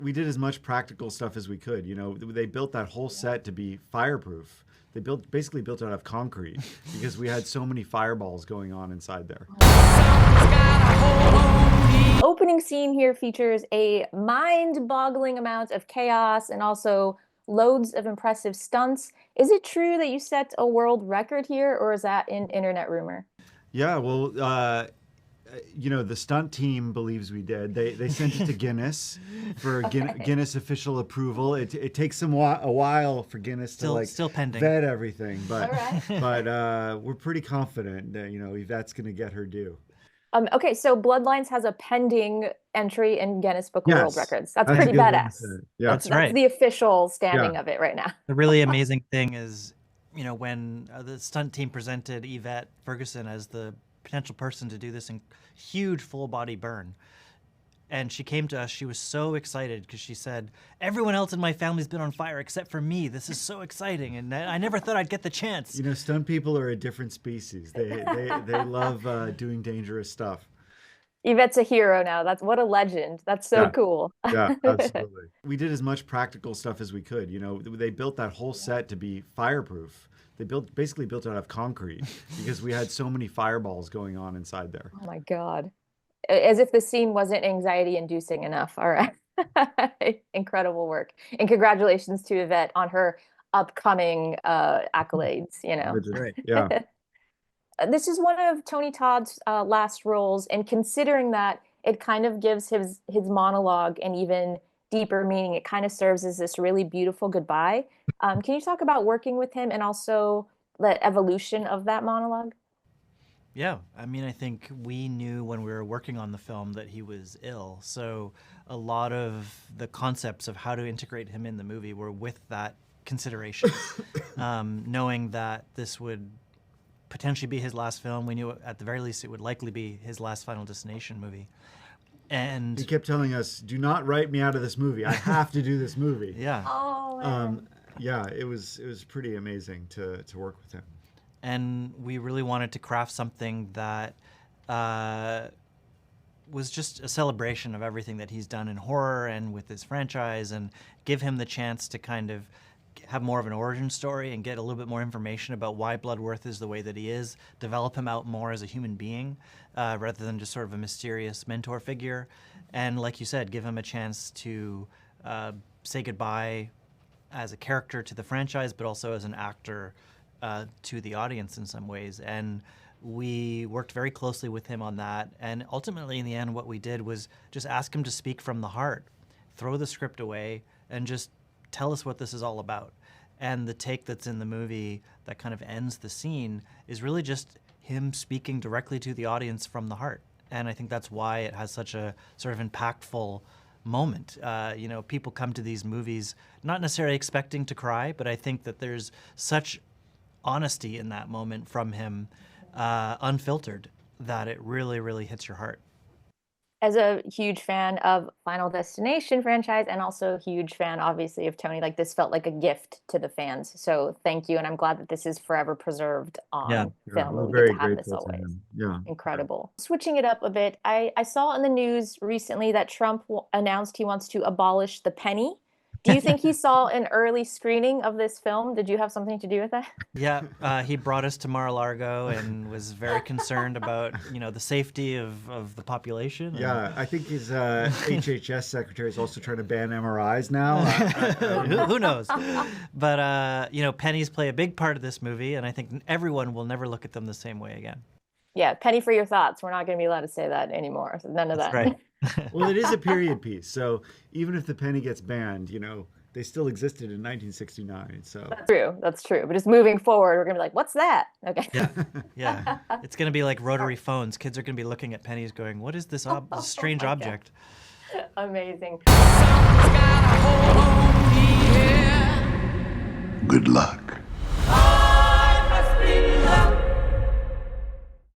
We did as much practical stuff as we could. They built that whole set to be fireproof. They basically built it out of concrete because we had so many fireballs going on inside there. Opening scene here features a mind-boggling amount of chaos and also loads of impressive stunts. Is it true that you set a world record here, or is that an internet rumor? Yeah, well, the stunt team believes we did. They sent it to Guinness for Guinness official approval. It takes them a while for Guinness to still pending. vet everything, but right. but we're pretty confident that Yvette's going to get her due. Okay, so Bloodlines has a pending entry in Guinness Book of World Yes, Records. That's that's pretty a good way to badass. say it. Yeah, That's right. the official standing Yeah. of it right now. The really amazing thing is, when the stunt team presented Yvette Ferguson as the potential person to do this huge full body burn, and she came to us, she was so excited because she said, everyone else in my family's been on fire except for me. This is so exciting, and I never thought I'd get the chance. Stunt people are a different species. They love doing dangerous stuff. Yvette's a hero now. What a legend. That's so cool. Yeah, absolutely. We did as much practical stuff as we could. They built that whole set to be fireproof. They basically built it out of concrete because we had so many fireballs going on inside there. Oh my God. As if the scene wasn't anxiety inducing enough. All right. Incredible work. And congratulations to Yvette on her upcoming accolades, Right. Yeah. This is one of Tony Todd's last roles, and considering that it kind of gives his monologue an even deeper meaning, it kind of serves as this really beautiful goodbye. Can you talk about working with him and also the evolution of that monologue? Yeah, I think we knew when we were working on the film that he was ill, so a lot of the concepts of how to integrate him in the movie were with that consideration. Knowing that this would potentially be his last film, we knew at the very least it would likely be his last Final Destination movie. And he kept telling us, do not write me out of this movie. I have to do this movie. Yeah. Oh, man. Yeah, it was pretty amazing to work with him. And we really wanted to craft something that was just a celebration of everything that he's done in horror and with his franchise, and give him the chance to kind of have more of an origin story and get a little bit more information about why Bloodworth is the way that he is, develop him out more as a human being rather than just sort of a mysterious mentor figure. And like you said, give him a chance to say goodbye as a character to the franchise, but also as an actor to the audience in some ways. And we worked very closely with him on that. And ultimately, in the end, what we did was just ask him to speak from the heart, throw the script away, and just tell us what this is all about. And the take that's in the movie that kind of ends the scene is really just him speaking directly to the audience from the heart. And I think that's why it has such a sort of impactful moment. People come to these movies not necessarily expecting to cry, but I think that there's such honesty in that moment from him, unfiltered, that it really, really hits your heart. As a huge fan of Final Destination franchise and also a huge fan, obviously, of Tony, this felt like a gift to the fans. So thank you, and I'm glad that this is forever preserved on film. We're We very get to have this grateful to always. him. Yeah. Incredible. Switching it up a bit, I saw in the news recently that Trump announced he wants to abolish the penny. Do you think he saw an early screening of this film? Did you have something to do with that? Yeah, he brought us to Mar-a-Lago and was very concerned about, the safety of the population. Yeah, I think his HHS secretary is also trying to ban MRIs now. Who knows? But, pennies play a big part of this movie, and I think everyone will never look at them the same way again. Yeah, penny for your thoughts. We're not going to be allowed to say that anymore. So none of That's that. Right. Well, it is a period piece, so even if the penny gets banned, they still existed in 1969. So That's true. But just moving forward, we're gonna be like, "What's that?" Okay. Yeah. It's gonna be like rotary phones. Kids are gonna be looking at pennies, going, "What is this strange object?" Amazing. Good luck.